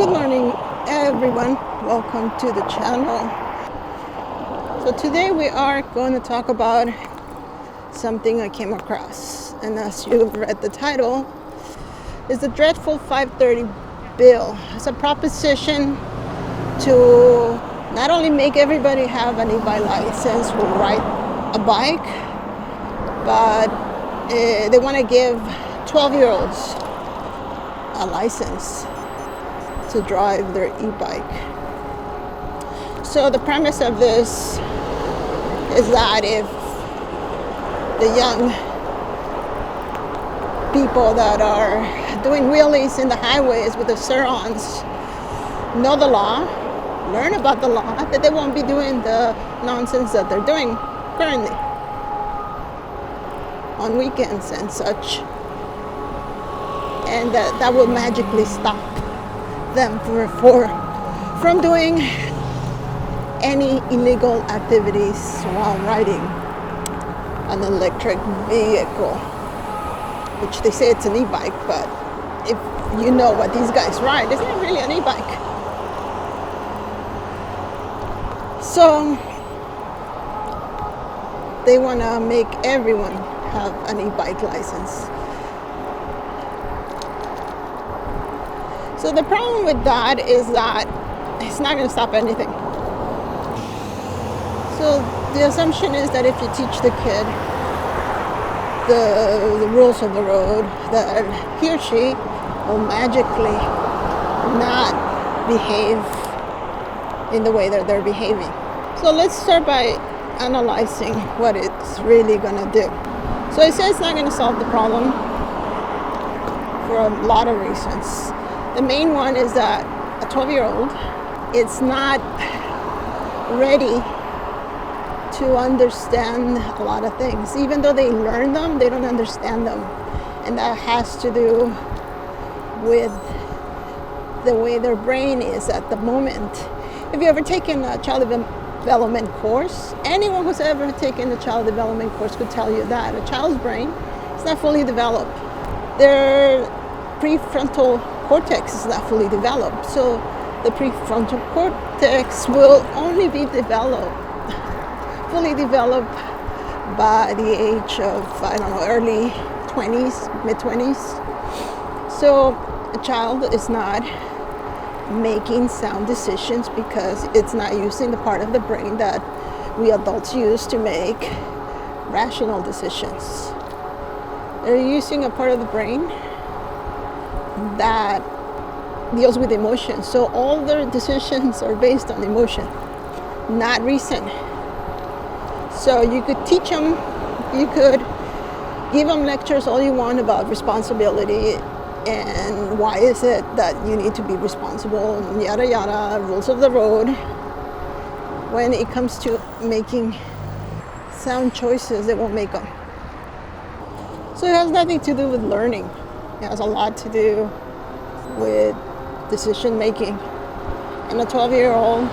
Good morning, everyone. Welcome to the channel. So today we are going to talk about something I came across, and as you've read the title, is the dreadful 530 bill. It's a proposition to not only make everybody have an e-bike license or ride a bike, but they want to give 12-year-olds a license to drive their e-bike. So the premise of this is that if the young people that are doing wheelies in the highways with the surons know the law, learn about the law, that they won't be doing the nonsense that they're doing currently on weekends and such, and that will magically stop them from doing any illegal activities while riding an electric vehicle, which they say it's an e-bike, but if you know what these guys ride, it's not really an e-bike. So they want to make everyone have an e-bike license. So the problem with that is that it's not going to stop anything. So the assumption is that if you teach the kid the rules of the road, that he or she will magically not behave in the way that they're behaving. So let's start by analyzing what it's really going to do. So it says it's not going to solve the problem for a lot of reasons. The main one is that a 12-year-old is not ready to understand a lot of things. Even though they learn them, they don't understand them. And that has to do with the way their brain is at the moment. Have you ever taken a child development course? Anyone who's ever taken a child development course could tell you that a child's brain is not fully developed. Their prefrontal cortex is not fully developed. So the prefrontal cortex will only be fully developed by the age of, early 20s, mid-20s. So a child is not making sound decisions because it's not using the part of the brain that we adults use to make rational decisions. They're using a part of the brain that deals with emotion. So all their decisions are based on emotion, not reason. So you could teach them, you could give them lectures all you want about responsibility and why is it that you need to be responsible, and yada yada, rules of the road. When it comes to making sound choices, they won't make them. So it has nothing to do with learning. It has a lot to do with decision making. And a 12-year-old,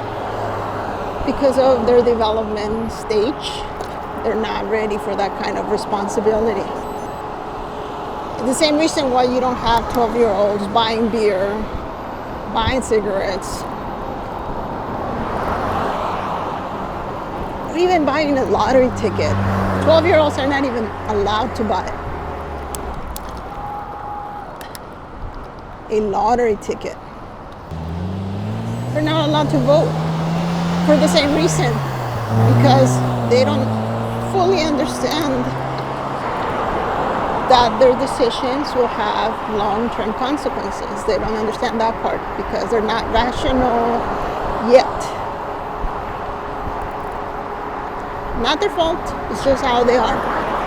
because of their development stage, they're not ready for that kind of responsibility. The same reason why you don't have 12-year-olds buying beer, buying cigarettes, or even buying a lottery ticket. 12-year-olds are not even allowed to buy a lottery ticket. They're not allowed to vote for the same reason, because they don't fully understand that their decisions will have long-term consequences. They don't understand that part because they're not rational yet. Not their fault, it's just how they are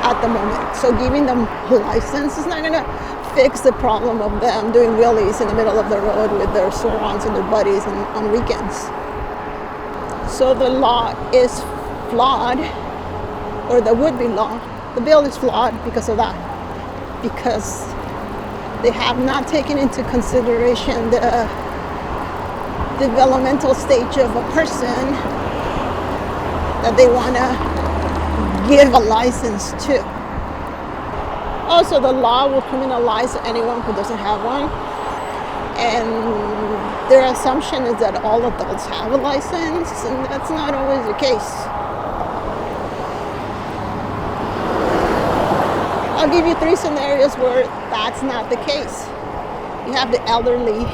at the moment. So giving them a license is not going to fix the problem of them doing wheelies in the middle of the road with their surrounds and their buddies and on weekends. So the law is flawed, or the would-be law. The bill is flawed because of that. Because they have not taken into consideration the developmental stage of a person that they want to give a license to. Also, the law will criminalize anyone who doesn't have one. And their assumption is that all adults have a license, and that's not always the case. I'll give you 3 scenarios where that's not the case. You have the elderly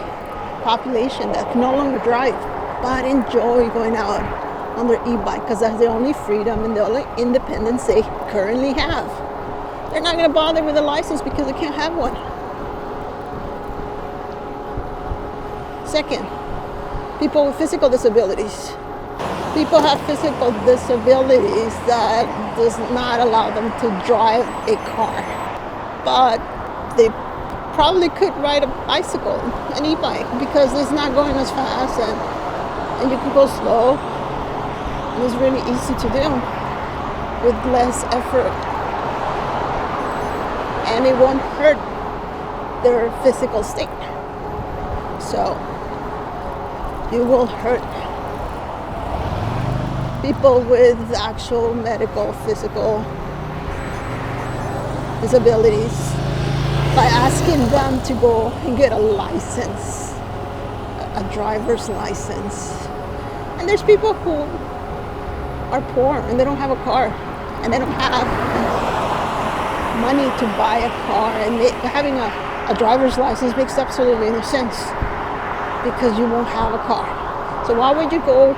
population that can no longer drive, but enjoy going out on their e-bike because that's the only freedom and the only independence they currently have. They're not going to bother with a license because they can't have one. Second, people with physical disabilities. People have physical disabilities that does not allow them to drive a car, but they probably could ride a bicycle, an e-bike, because it's not going as fast and you can go slow. And it's really easy to do with less effort. And it won't hurt their physical state. So you will hurt people with actual medical, physical disabilities by asking them to go and get a license, a driver's license. And there's people who are poor and they don't have a car and they don't have money to buy a car, and having a driver's license makes absolutely no sense because you won't have a car. So why would you go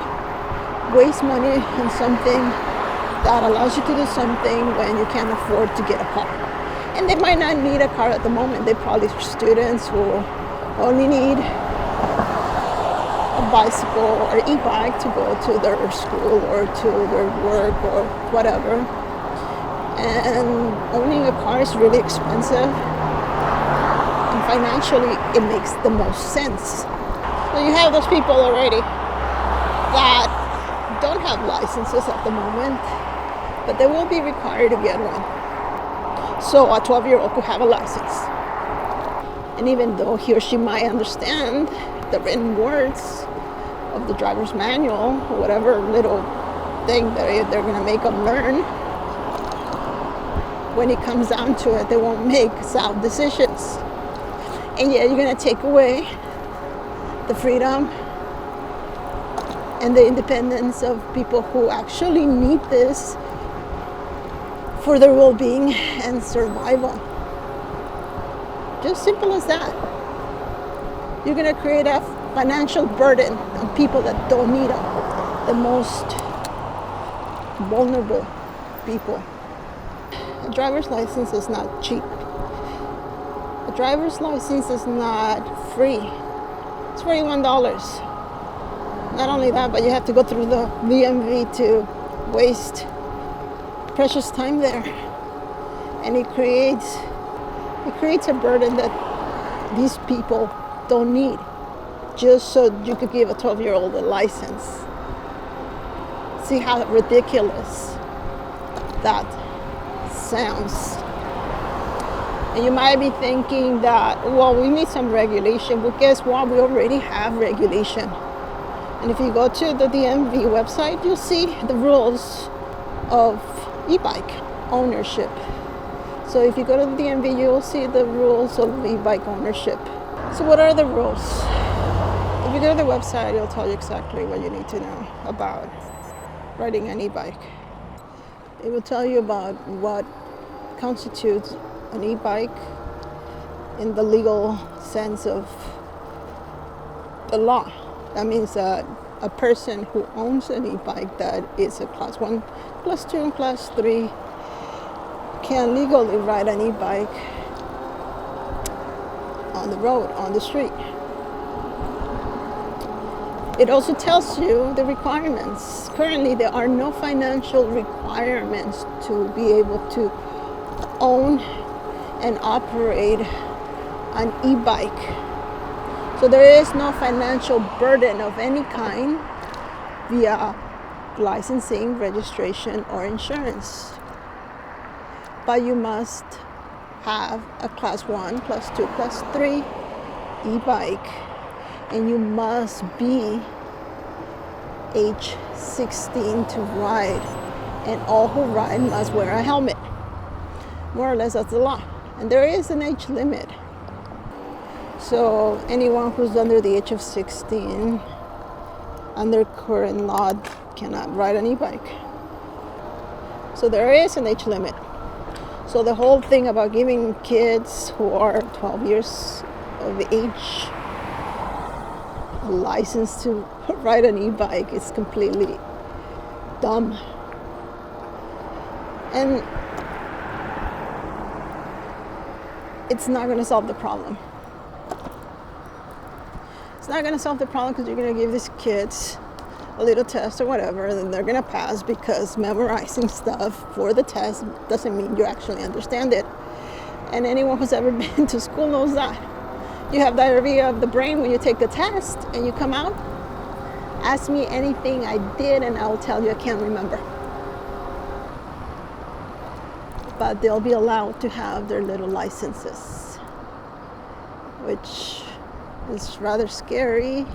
waste money on something that allows you to do something when you can't afford to get a car? And they might not need a car at the moment. They probably are students who only need a bicycle or e-bike to go to their school or to their work or whatever. And owning a car is really expensive. And financially, it makes the most sense. So you have those people already that don't have licenses at the moment, but they will be required to get one. So a 12-year-old could have a license. And even though he or she might understand the written words of the driver's manual, or whatever little thing that they're going to make them learn, when it comes down to it, they won't make sound decisions. And yet you're going to take away the freedom and the independence of people who actually need this for their well-being and survival. Just simple as that. You're going to create a financial burden on people that don't need them, the most vulnerable people. A driver's license is not cheap. A driver's license is not free. It's $41. Not only that, but you have to go through the DMV to waste precious time there. And it creates a burden that these people don't need, just so you could give a 12-year-old a license. See how ridiculous that sounds. And you might be thinking that, well, we need some regulation. Well, guess what? We already have regulation. And if you go to the DMV website, you'll see the rules of e-bike ownership. So if you go to the DMV, you'll see the rules of e-bike ownership. So what are the rules? If you go to the website, it'll tell you exactly what you need to know about riding an e-bike. It will tell you about what constitutes an e-bike in the legal sense of the law. That means that a person who owns an e-bike that is a class 1, class 2, and class 3 can legally ride an e-bike on the road, on the street. It also tells you the requirements. Currently, there are no financial requirements to be able to own and operate an e-bike. So there is no financial burden of any kind via licensing, registration, or insurance. But you must have a class 1, class 2, class 3 e-bike, and you must be age 16 to ride, and all who ride must wear a helmet. More or less, that's the law. And there is an age limit. So anyone who's under the age of 16, under current law, cannot ride an e-bike. So there is an age limit. So the whole thing about giving kids who are 12 years of age a license to ride an e-bike is completely dumb. And it's not going to solve the problem. It's not going to solve the problem because you're going to give these kids a little test or whatever, and then they're going to pass, because memorizing stuff for the test doesn't mean you actually understand it. And anyone who's ever been to school knows that. You have diarrhea of the brain when you take the test and you come out. Ask me anything I did and I'll tell you I can't remember. But they'll be allowed to have their little licenses, which is rather scary,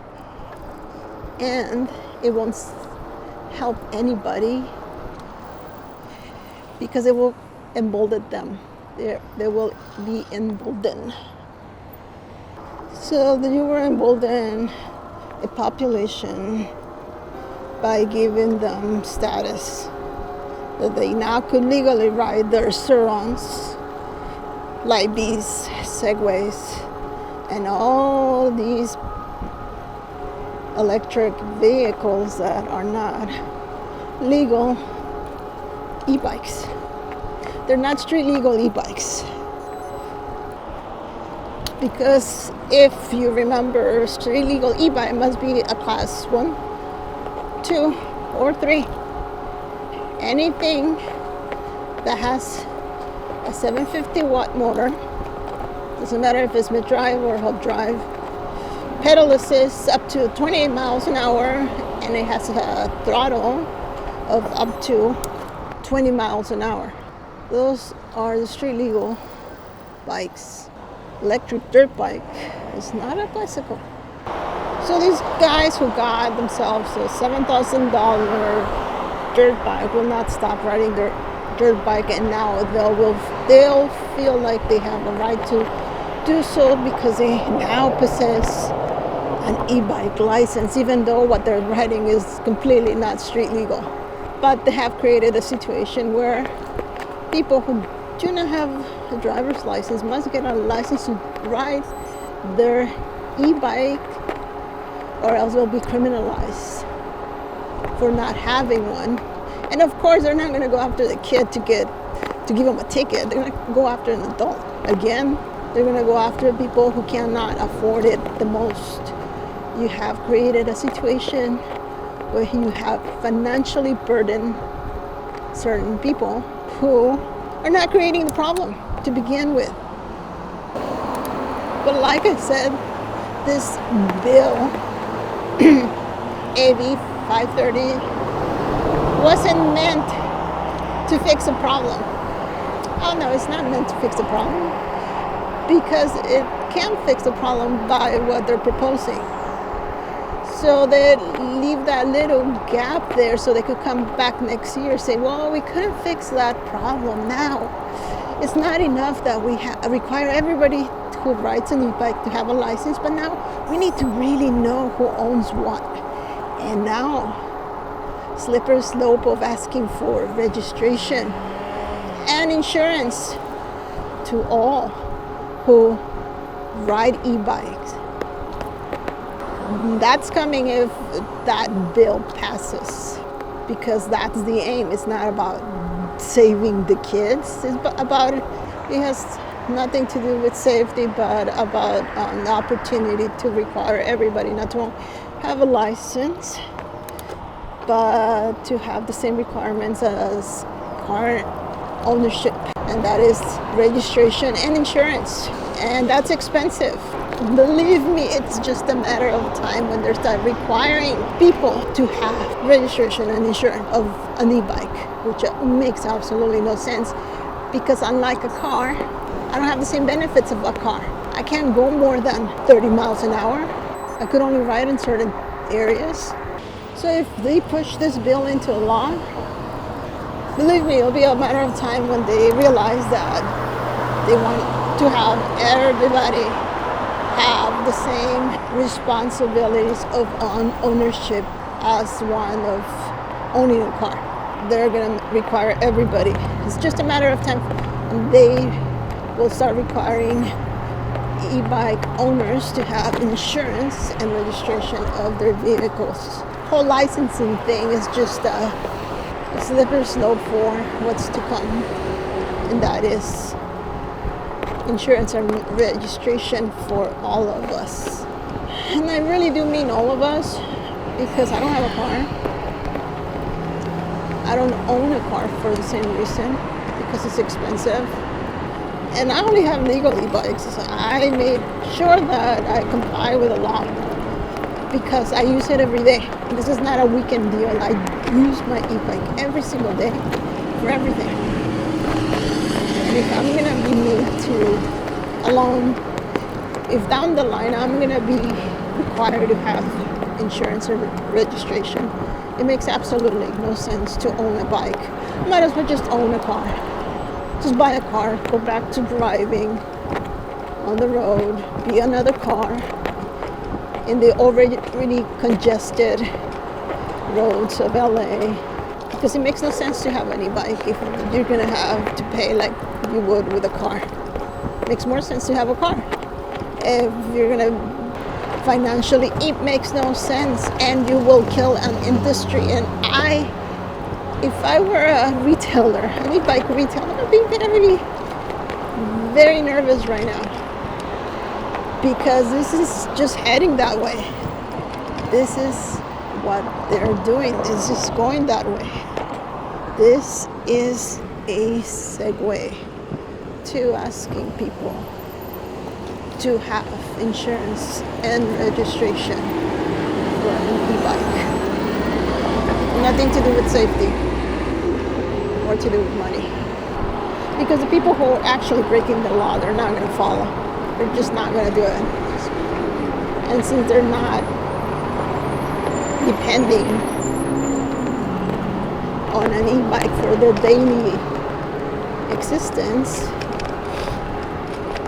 and it won't help anybody because it will embolden them. They will be emboldened. So you will embolden a population by giving them status that they now could legally ride their Surons, like these Segways, and all these electric vehicles that are not legal e-bikes. They're not street legal e-bikes. Because if you remember, street legal e-bike must be a class 1, 2, or 3. Anything that has a 750 watt motor, doesn't matter if it's mid-drive or hub-drive, pedal assist up to 28 miles an hour, and it has a throttle of up to 20 miles an hour. Those are the street legal bikes. Electric dirt bike is not a bicycle. So these guys who got themselves a $7,000 dirt bike will not stop riding their dirt bike, and now they'll feel like they have a right to do so because they now possess an e-bike license, even though what they're riding is completely not street legal. But they have created a situation where people who do not have a driver's license must get a license to ride their e-bike, or else they'll be criminalized for not having one. And of course, they're not going to go after the kid to give them a ticket. They're going to go after an adult. Again, they're going to go after people who cannot afford it the most. You have created a situation where you have financially burdened certain people who are not creating the problem to begin with. But like I said, this bill, AB 530, wasn't meant to fix a problem. Oh no, it's not meant to fix a problem, because it can't fix the problem by what they're proposing. So they leave that little gap there so they could come back next year and say, well, we couldn't fix that problem now. It's not enough that we require everybody who rides an e-bike to have a license, but now we need to really know who owns what. And now, slippery slope of asking for registration and insurance to all who ride e-bikes. That's coming if that bill passes, because that's the aim. It's not about saving the kids. It's about, it has nothing to do with safety, but about an opportunity to require everybody not to have a license, but to have the same requirements as car ownership, and that is registration and insurance, and that's expensive. Believe me, it's just a matter of time when they start requiring people to have registration and insurance of an e-bike, which makes absolutely no sense, because unlike a car, I don't have the same benefits of a car. I can't go more than 30 miles an hour. I could only ride in certain areas. So if they push this bill into law, believe me, it'll be a matter of time when they realize that they want to have everybody have the same responsibilities of ownership as one of owning a car. They're going to require everybody. It's just a matter of time. And they will start requiring e-bike owners to have insurance and registration of their vehicles. Whole licensing thing is just a slippery slope for what's to come, and that is insurance and registration for all of us. And I really do mean all of us, because I don't have a car. I don't own a car for the same reason, because it's expensive. And I only have legal e-bikes. So I made sure that I comply with the law because I use it every day. This is not a weekend deal. I use my e-bike every single day for everything. And if I'm going to be made to alone, if down the line I'm going to be required to have insurance or registration, it makes absolutely no sense to own a bike. I might as well just own a car. Just buy a car, go back to driving on the road, be another car in the already really congested roads of LA. Because it makes no sense to have any bike if you're gonna have to pay like you would with a car. It makes more sense to have a car. If you're gonna financially, it makes no sense, and you will kill an industry. And if I were a retailer, an e-bike retailer, I'd be very, very nervous right now, because this is just heading that way. This is what they're doing. This is going that way. This is a segue to asking people to have insurance and registration for an e-bike. Nothing to do with safety or to do with money. Because the people who are actually breaking the law, they're not going to follow. They're just not going to do it. And since they're not depending on an e-bike for their daily existence,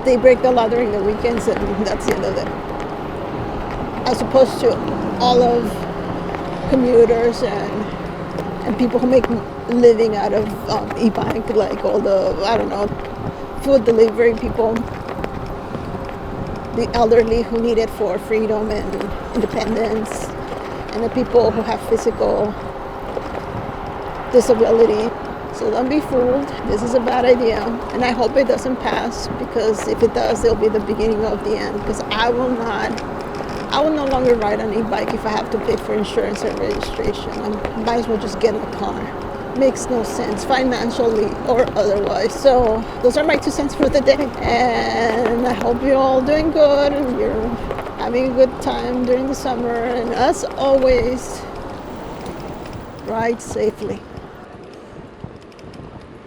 they break the law during the weekends, and that's the end of it. As opposed to all of commuters and people who make living out of e-bike, like all the, I don't know, food delivery people, the elderly who need it for freedom and independence, and the people who have physical disability. So don't be fooled. This is a bad idea, and I hope it doesn't pass, because if it does, it'll be the beginning of the end, because I will no longer ride an e-bike if I have to pay for insurance and registration. I might as well just get in a car. Makes no sense financially or otherwise. So those are my 2 cents for the day, and I hope you're all doing good and you're having a good time during the summer, and as always, ride safely.